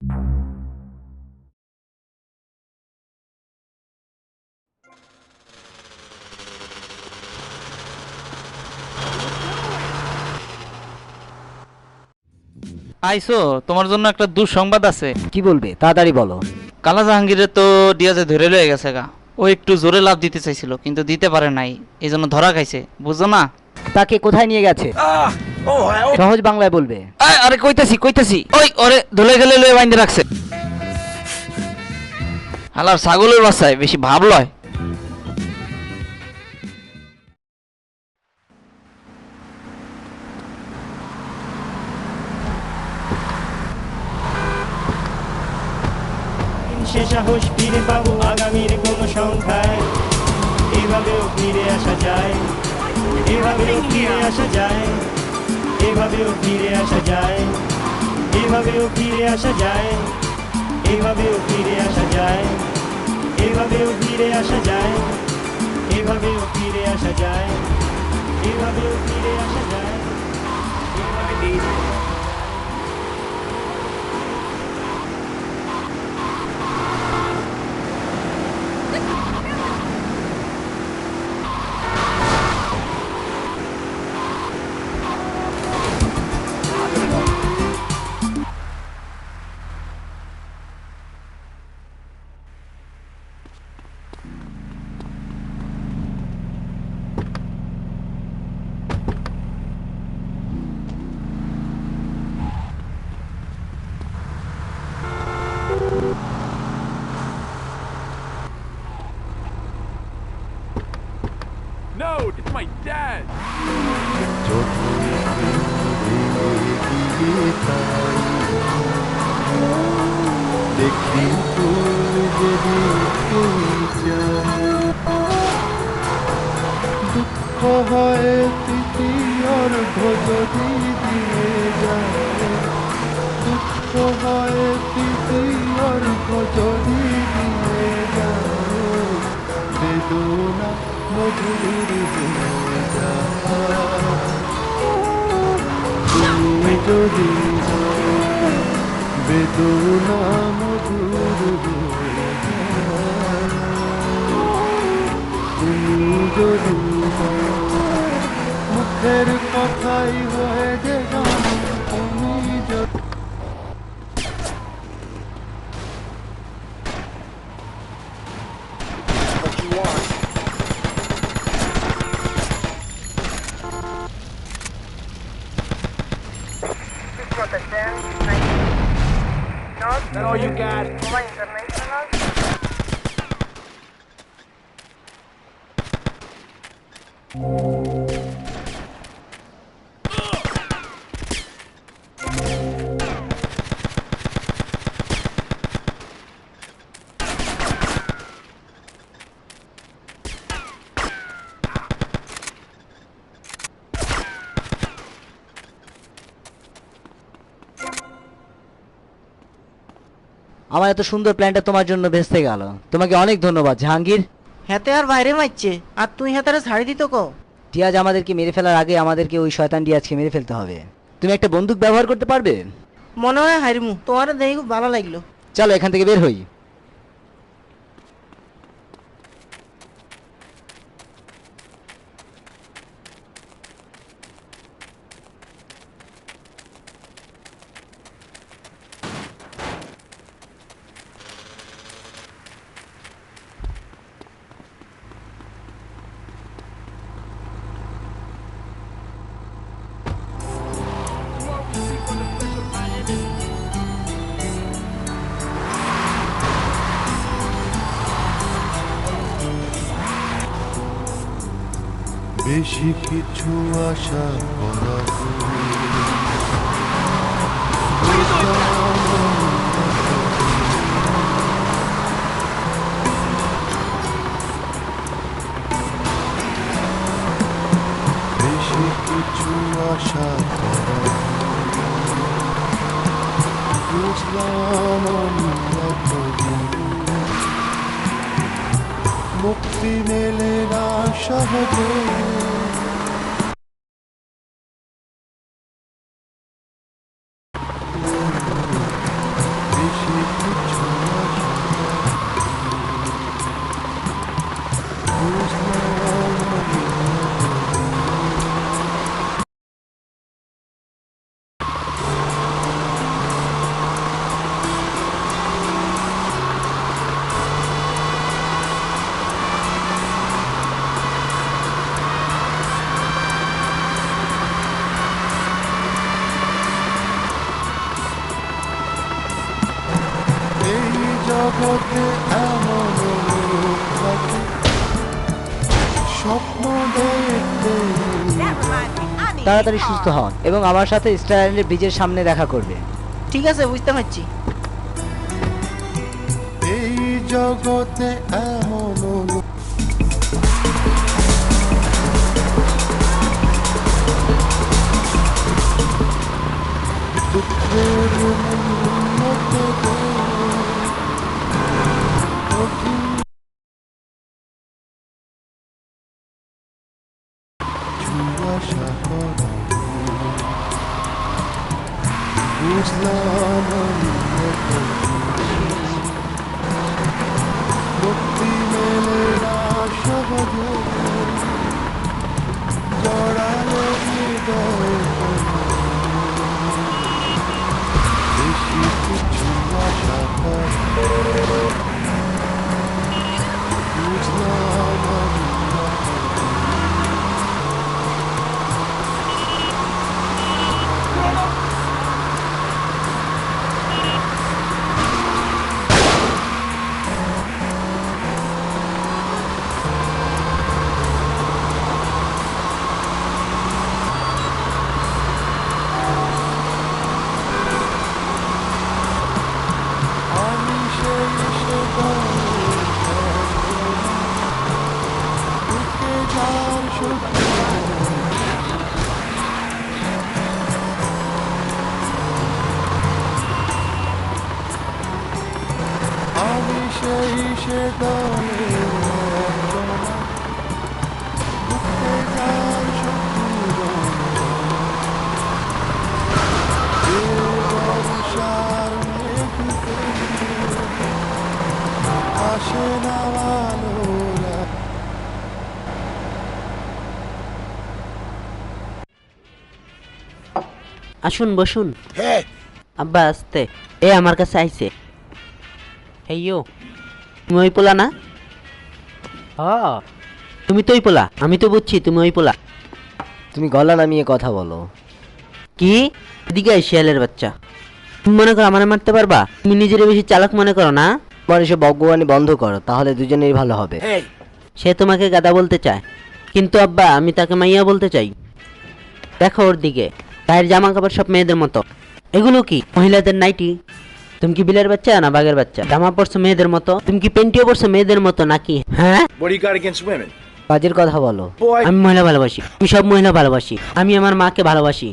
আইসো, তোমার জন্য একটা দুঃসংবাদ আছে। কি বলবে তাড়াতাড়ি বলো। কালা জাহাঙ্গীরে তো ডিয়াজে ধরে লয়ে গেছে গা। ও একটু জোরে লাভ দিতে চাইছিল কিন্তু দিতে পারে নাই, এই জন্য ধরা খাইছে, বুঝছো না? তাকে কোথায় নিয়ে গেছে? সহজ বাংলায় বলবে। আরে কইতাছি ওই ওরে ধুলে গেলে লয়ে বাইন্ধে রাখছে। হালার ছাগলের বাচ্চায় বেশি ভাব লয়। সে সাহস ফিরে পাবো আগামীর কোনো সংখ্যায়, এভাবেও ফিরে আসা যায়, এভাবেও ফিরে আসা যায়, এভাবেও ফিরে আসা যায়, এভাবেও ফিরে আসা যায়, এভাবেও ফিরে আসা যায়, এভাবেও ফিরে আসা যায়, এভাবেও ফিরে আসা যায়, এভাবেও ফিরে আসা যায়, এভাবে No, it's my dad! দেখি ফুল যদি দুঃখ হয় তৃতীয়র ভোজনী দিয়ে যায়, দুঃখ হয় তৃতীয়র ভোজনী দিয়ে যায়, বেদনা মধুর হয়ে যায়। তুমি যদি বেদনা মধুর হয়ে যায়, তুমি যদি মুখের কথাই হয়ে যে গান, তুমি যদি Is that all you got? আমার এত সুন্দর প্ল্যানটা তোমার জন্য ভেস্তে গেল। তোমাকে অনেক ধন্যবাদ জাহাঙ্গীর। হাতে আর বাইরে মারছে, আর তুই হাতারে ছাড়ি দিত কো? টিয়াজ আমাদেরকে মেরে ফেলার আগে আমাদেরকে ওই শয়তান ডিয়াজকে মেরে ফেলতে হবে। তুমি একটা বন্দুক ব্যবহার করতে পারবে? মনে হয় হারিমু, তোমার দেখি খুব ভালো লাগলো। চলো এখান থেকে বের হই। বেশি কিছু আশা করা বেশি কিছু আশা করা বুঝলাম মুক্তি মেলে না সহজে। বেশি জগতে এমন লোক থাকে স্বপ্ন দেখতে তাড়াতাড়ি সুস্থ হন এবং আমার সাথে স্টার আইল্যান্ডের ব্রিজের সামনে দেখা করবে। ঠিক আছে, বুঝতে পারছি। এই জগতে এমন লোক দুঃখের মধ্যে কঠিন জিজ্ঞাসা করা বুঝলাম আমি মুক্তি মেলে না সহজে জড়ালো হৃদয় বেশি কিছু আশা করে বুঝলাম আমি আমি সেই ঢুকে যার শক্তি আমি সেই সে দলে ঢুকে যার শক্তি বর্ষার মেঘ আসে না আলোরা আসুন বসুন। আব্বা আসতে এ আমার কাছে আইছে। হেইয়ো তুমি ওই পোলা না? তুমি তো ওই পোলা, আমি তো বুঝছি তুমি ওই পোলা। তুমি গলা নামিয়ে কথা বলো। কি এদিকে আয় শিয়ালের বাচ্চা, তুমি মনে করো আমারে মারতে পারবা? তুমি নিজের বেশি চালাক মনে করো না? তোমার এসব ভগবানি বন্ধ করো, তাহলে দুজনেরই ভালো হবে। সে তোমাকে গাদা বলতে চায়, কিন্তু আব্বা আমি তাকে মাইয়া বলতে চাই। দেখো ওর দিকে, গায়ের জামা কাপড় সব মেয়েদের মতো। এগুলো কি মহিলাদের নাইটি? তুমি কি বিলের বাচ্চা না বাঘের বাচ্চা? জামা পরছো মেয়েদের মতো, তুমি কি প্যান্টিও পরছো মেয়েদের মতো নাকি? হ্যাঁ, What do you got against women? কাজের কথা বলো। আমি মহিলা ভালোবাসি, আমি সব মহিলা ভালোবাসি, আমি আমার মাকে ভালোবাসি।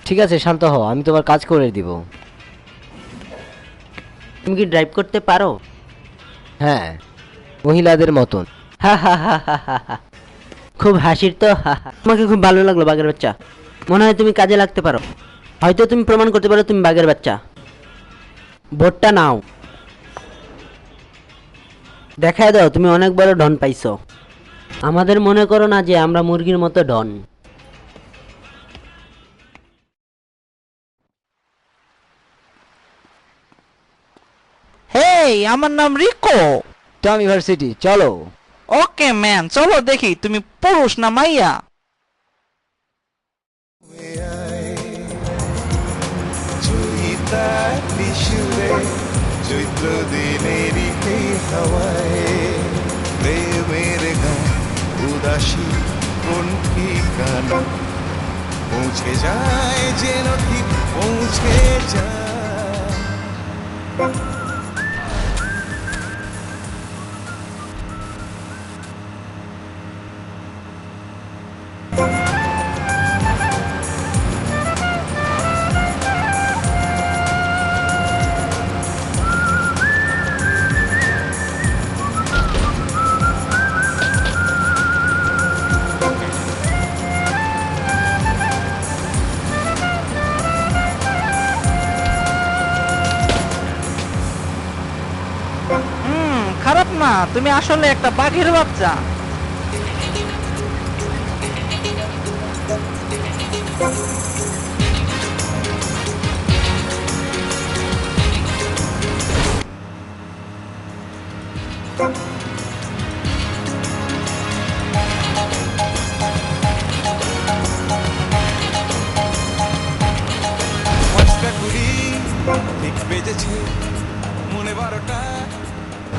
ঠিক আছে, শান্ত হও, আমি তোমার কাজ করে দিব। তুমি কি ড্রাইভ করতে পারো? হ্যাঁ, মহিলাদের মতন। হা হা হা হা হা হা। খুব হাসির তো, হা হা। তোমাকে খুব ভালো লাগলো বাঘের বাচ্চা, মনে হয় তুমি কাজে লাগতে পারো। হয়তো তুমি প্রমাণ করতে পারো তুমি বাঘের বাচ্চা। ভোটটা নাও, দেখায় দাও তুমি অনেক বড় ডন পাইছো। আমাদের মনে করো না যে আমরা মুরগির মতো ডন। হেই, আমার নাম রিকো। টম ইউনিভার্সিটি, চলো। ওকে ম্যান, চলো দেখি তুমি পুরুষ না মাইয়া। চৈত্র দিনেরই হাওয়ায় প্রেমের গান উদাসী কোন ঠিকানা পৌঁছে যায় যেন ঠিক পৌঁছে যায়। খারাপ না, তুমি আসলে একটা বাঘের বাচ্চা। ঠিক বেজেছে মনে 12টা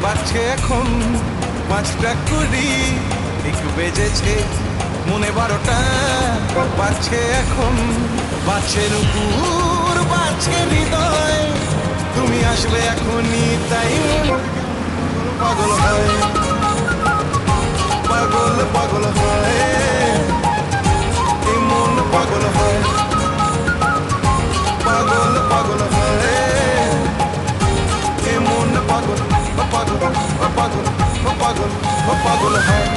বাজছে এখন 5:20 ঠিক বেজেছে মনে 12টা বাজছে এখন বাজছে নুপুর বাজছে হৃদয় তুমি আসবে এখনই তাই মন পাগল হয় পাগল পাগল হয় এই মন পাগল হয় পাগল পাগল হয় এই মন পাগল পাগল পাগল পাগল পাগল হয়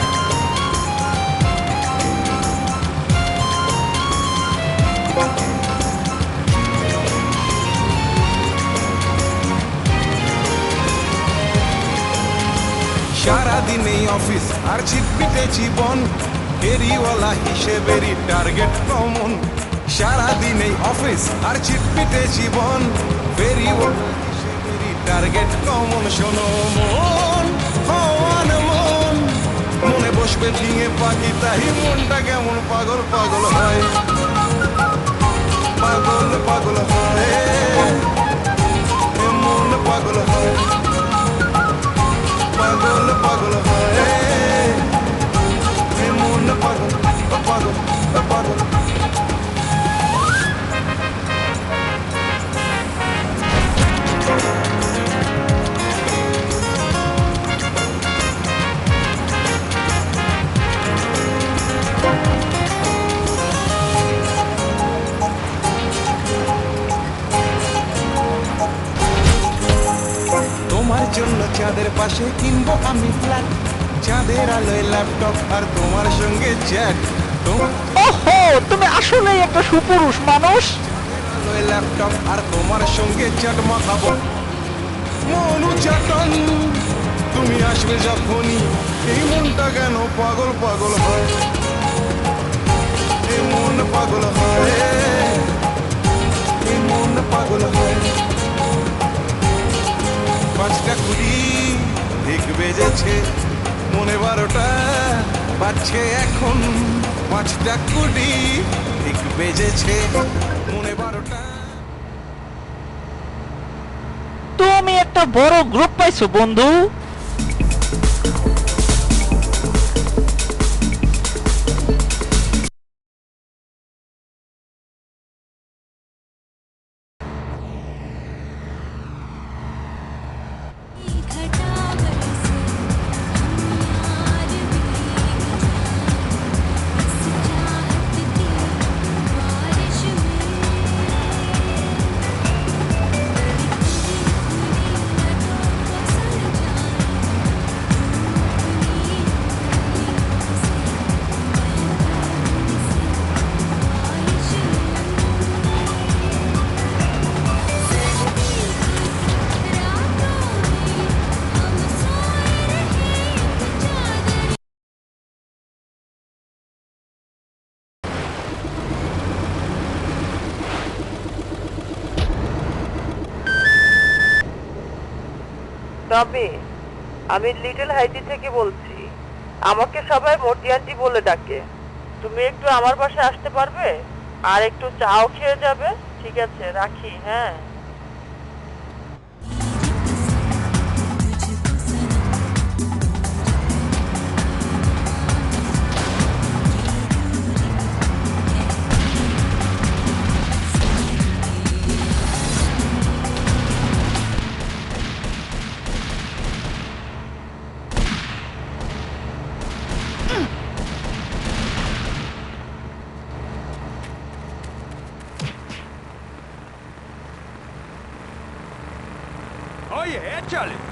সারাদিন এই অফিস আর ছিটপিটে জীবন ফেরিওয়ালা হিসেবেরই টার্গেট কমন সারাদিন এই অফিস আর ছিটপিটে জীবন ফেরিওয়ালা হিসেবেরই টার্গেট কমন শোনো মন হওয়ান মন মনে বসবে ভেঙে পাখি তাই মনটা কেমন পাগল পাগল হয় পাগল পাগল হয় মন পাগল হয় পাগল পাগল হয় মন পাগল পাগল পাগল তোমার জন্য চাঁদের পাশে কিনবো আমি ফ্ল্যাট চাঁদের আলোয় ল্যাপটপ আর তোমার সঙ্গে চ্যাট ওহো, তুমি আসলেই একটা সুপুরুষ মানুষ। আলোয় ল্যাপটপ আর তোমার সঙ্গে চ্যাট মাখাবো মনু চাটন তুমি আসবে যখনই এই মনটা কেন পাগল পাগল হয় এই মন পাগল হয় এই মন পাগল হয় 5:20 ঠিক বেজেছে মনে 12টা বাজছে এখন 5:20 ঠিক বেজেছে মনে 12টা তুমি একটা বড় গ্রুপ পাইছো বন্ধু। তবে আমি লিটল হাইতি থেকে বলছি, আমাকে সবাই মর্জি আন্টি বলে ডাকে। তুমি একটু আমার পাশে আসতে পারবে আর একটু চাও খেয়ে যাবে? ঠিক আছে, রাখি। হ্যাঁ, Oh yeah, Charlie.